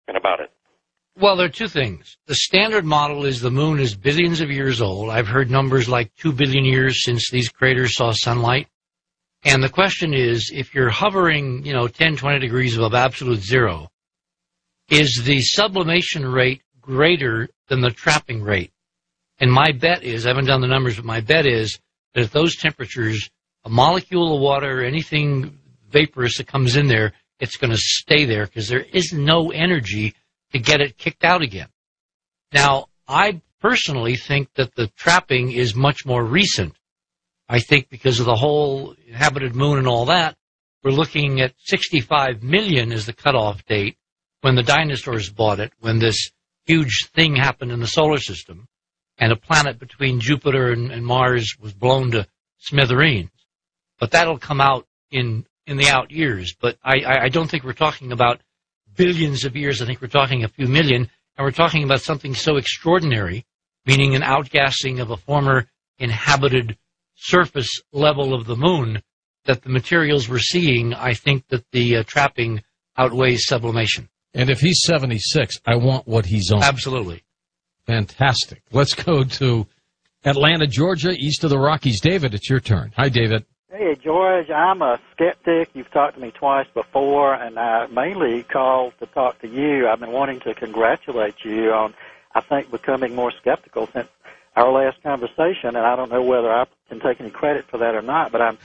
about it? Well, there are two things. The standard model is the moon is billions of years old. I've heard numbers like 2 billion years since these craters saw sunlight. And the question is, if you're hovering, 10, 20 degrees above absolute zero, is the sublimation rate greater than the trapping rate? And my bet is, I haven't done the numbers, but my bet is that at those temperatures, a molecule of water or anything vaporous that comes in there, it's going to stay there because there is no energy to get it kicked out again. Now, I personally think that the trapping is much more recent. I think because of the whole inhabited moon and all that, we're looking at 65 million as the cutoff date when the dinosaurs bought it, when this huge thing happened in the solar system, and a planet between Jupiter and Mars was blown to smithereens. But that'll come out in the out years. But I don't think we're talking about billions of years. I think we're talking a few million, and we're talking about something so extraordinary, meaning an outgassing of a former inhabited surface level of the moon, that the materials we're seeing, I think that the trapping outweighs sublimation. And if he's 76, I want what he's on. Absolutely. Fantastic. Let's go to Atlanta, Georgia, east of the Rockies. David, it's your turn. Hi, David. Hey, George, I'm a skeptic. You've talked to me twice before, and I mainly called to talk to you. I've been wanting to congratulate you on, I think, becoming more skeptical since our last conversation, and I don't know whether I can take any credit for that or not, but I'm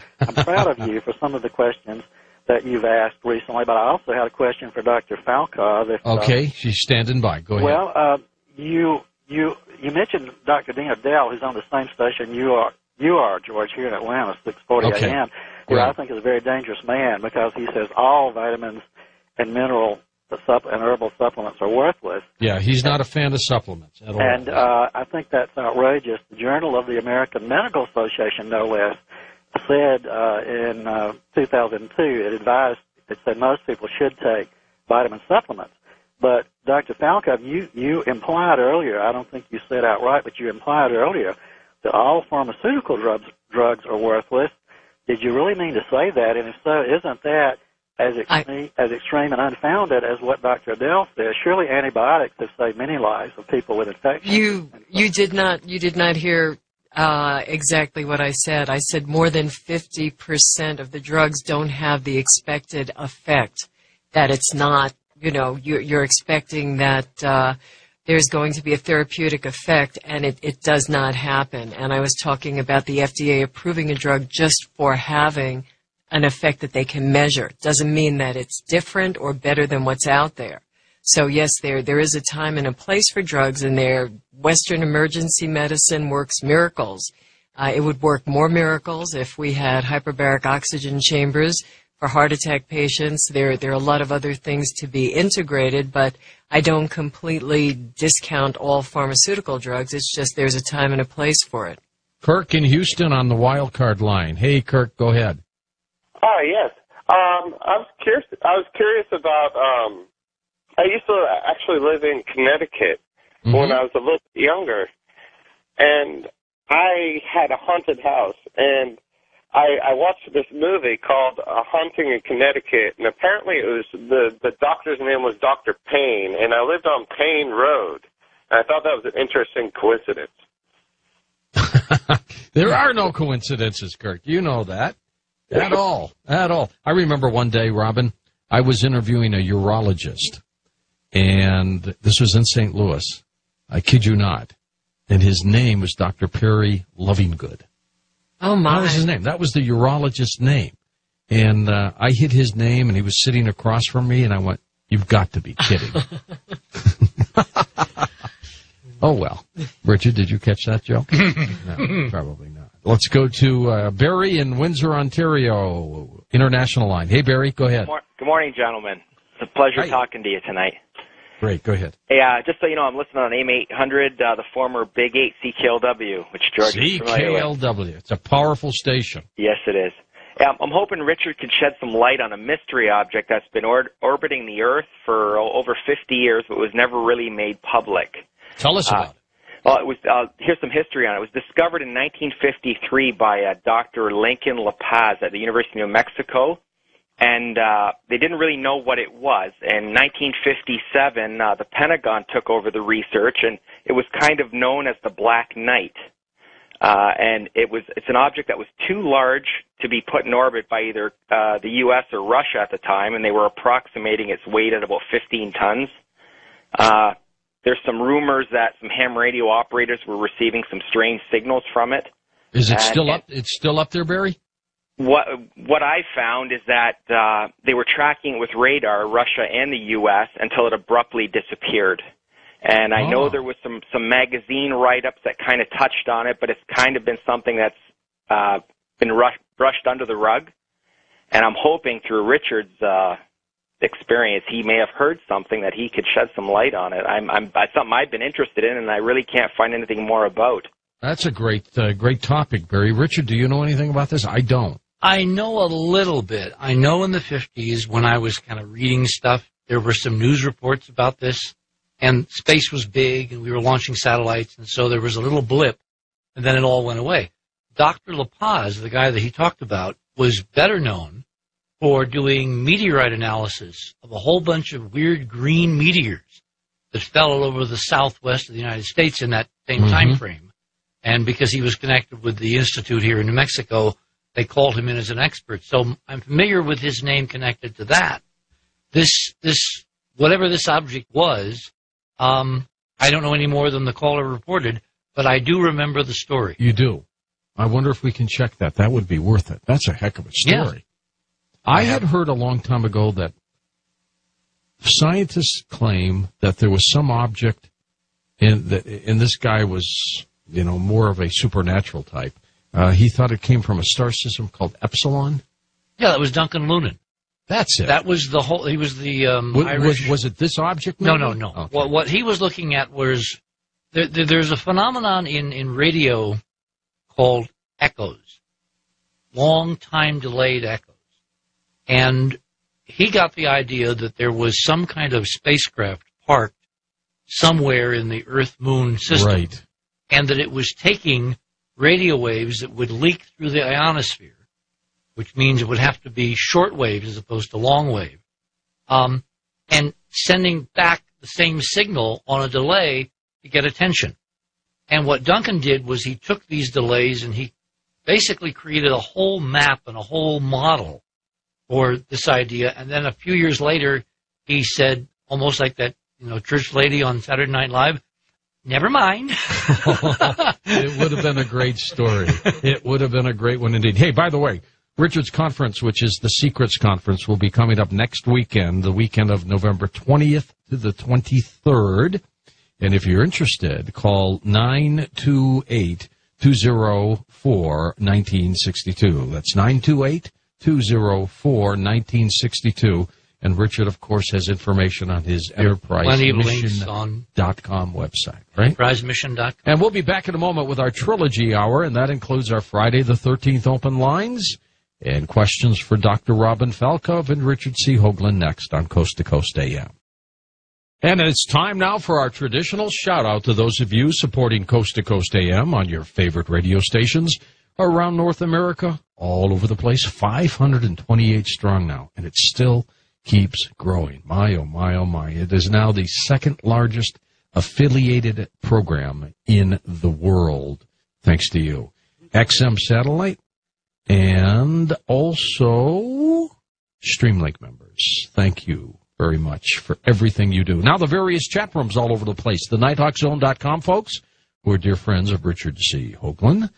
proud of you for some of the questions that you've asked recently. But I also had a question for Dr. Falkov. Okay, she's standing by. Go ahead. Well, you mentioned Dr. Dean Adele, who's on the same station you are, George, here in Atlanta, 6:40 a.m., who I think is a very dangerous man because he says all vitamins and mineral and herbal supplements are worthless. Yeah, he's not a fan of supplements at all. And I think that's outrageous. The Journal of the American Medical Association, no less, said in 2002, it said most people should take vitamin supplements. But Dr. Falkov, you implied earlier, I don't think you said outright, but you implied earlier that all pharmaceutical drugs are worthless. Did you really mean to say that? And if so, isn't that as extreme and unfounded as what Dr. Adele says? Surely antibiotics have saved many lives of people with infections. You did not hear exactly what I said. I said more than 50% of the drugs don't have the expected effect. That it's not, you're expecting that there's going to be a therapeutic effect, and it does not happen. And I was talking about the FDA approving a drug just for having an effect that they can measure. Doesn't mean that it's different or better than what's out there. So yes, there is a time and a place for drugs, and Western emergency medicine works miracles. It would work more miracles if we had hyperbaric oxygen chambers for heart attack patients. There are a lot of other things to be integrated, but I don't completely discount all pharmaceutical drugs. It's just there's a time and a place for it. Kirk in Houston on the wild card line. Hey, Kirk, go ahead. Hi, yes. I was curious about. I used to actually live in Connecticut when I was a little younger, and I had a haunted house, and I watched this movie called A Haunting in Connecticut, and apparently it was the doctor's name was Dr. Payne, and I lived on Payne Road, and I thought that was an interesting coincidence. There are no coincidences, Kirk. You know that. At all. I remember one day, Robin, I was interviewing a urologist, and this was in St. Louis. I kid you not. And his name was Dr. Perry Lovingood. Oh, my. That was his name. That was the urologist's name. And I hit his name, and he was sitting across from me, and I went, "You've got to be kidding." Oh, well. Richard, did you catch that joke? No, probably not. Let's go to Barry in Windsor, Ontario, international line. Hey, Barry, go ahead. Good morning, gentlemen. It's a pleasure talking to you tonight. Great, go ahead. Hey, just so you know, I'm listening on AIM 800, the former Big 8 CKLW, which George is familiar with. CKLW. It's a powerful station. Yes, it is. I'm hoping Richard can shed some light on a mystery object that's been orbiting the Earth for over 50 years, but was never really made public. Tell us about it. Well, here's some history on it. It was discovered in 1953 by Dr. Lincoln La Paz at the University of New Mexico. and they didn't really know what it was. In 1957, the Pentagon took over the research, and it was kind of known as the Black Knight. And it's an object that was too large to be put in orbit by either the U.S. or Russia at the time, and they were approximating its weight at about 15 tons. There's some rumors that some ham radio operators were receiving some strange signals from it. Is it still up? It's still up there, Barry? What I found is that they were tracking it with radar, Russia and the U.S., until it abruptly disappeared. And I know there was some magazine write-ups that kind of touched on it, but it's kind of been something that's been brushed under the rug. And I'm hoping through Richard's experience, he may have heard something that he could shed some light on it. It's something I've been interested in, and I really can't find anything more about. That's a great topic, Barry. Richard, do you know anything about this? I don't. I know a little bit. I know in the 50s when I was kind of reading stuff, there were some news reports about this, and space was big, and we were launching satellites, and so there was a little blip, and then it all went away. Dr. La Paz, the guy that he talked about, was better known for doing meteorite analysis of a whole bunch of weird green meteors that fell all over the southwest of the United States in that same time frame. And because he was connected with the Institute here in New Mexico, they called him in as an expert. So I'm familiar with his name connected to that. This whatever this object was, I don't know any more than the caller reported, but I do remember the story. You do? I wonder if we can check that. That would be worth it. That's a heck of a story. Yeah. I had heard a long time ago that scientists claim that there was some object, and this guy was, more of a supernatural type. He thought it came from a star system called Epsilon. Yeah, that was Duncan Lunan. That's it. That was the whole. He was the Irish. Was it this object? No. Okay. What he was looking at was there's a phenomenon in radio called echoes, long time delayed echoes, and he got the idea that there was some kind of spacecraft parked somewhere in the Earth-Moon system, right, and that it was taking radio waves that would leak through the ionosphere, which means it would have to be short wave as opposed to long wave, and sending back the same signal on a delay to get attention. And what Duncan did was he took these delays and he basically created a whole map and a whole model for this idea. And then a few years later, he said, almost like that church lady on Saturday Night Live, never mind. It would have been a great story. It would have been a great one indeed. Hey, by the way, Richard's conference, which is the Secrets Conference, will be coming up next weekend, the weekend of November 20th to the 23rd. And if you're interested, call 928-204-1962. That's 928-204-1962. And Richard, of course, has information on his EnterpriseMission.com website, right? EnterpriseMission.com. And we'll be back in a moment with our Trilogy Hour, and that includes our Friday the 13th open lines and questions for Dr. Robin Falkov and Richard C. Hoagland next on Coast to Coast AM. And it's time now for our traditional shout-out to those of you supporting Coast to Coast AM on your favorite radio stations around North America, all over the place, 528 strong now, and it still keeps growing. My, oh, my, oh, my. It is now the second largest affiliated program in the world, thanks to you. XM Satellite and also Streamlink members. Thank you very much for everything you do. Now the various chat rooms all over the place. The NighthawkZone.com folks, who are dear friends of Richard C. Hoagland,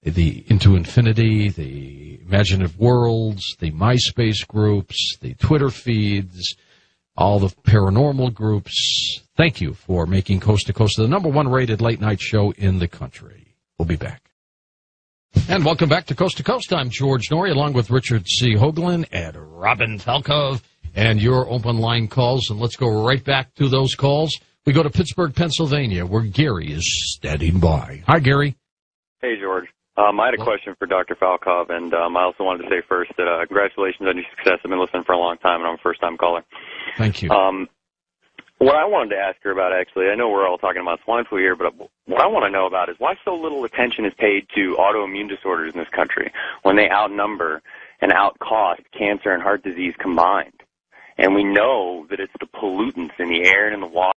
the Into Infinity, the Imaginative Worlds, the MySpace groups, the Twitter feeds, all the paranormal groups. Thank you for making Coast to Coast the number one rated late night show in the country. We'll be back. And welcome back to Coast. I'm George Norrie, along with Richard C. Hoagland and Robin Falkov, and your open line calls. And let's go right back to those calls. We go to Pittsburgh, Pennsylvania, where Gary is standing by. Hi, Gary. Hey, George. I had a question for Dr. Falkov, and I also wanted to say first that congratulations on your success. I've been listening for a long time, and I'm a first-time caller. Thank you. What I wanted to ask her about, actually, I know we're all talking about swine flu here, but what I want to know about is why so little attention is paid to autoimmune disorders in this country when they outnumber and outcost cancer and heart disease combined. And we know that it's the pollutants in the air and in the water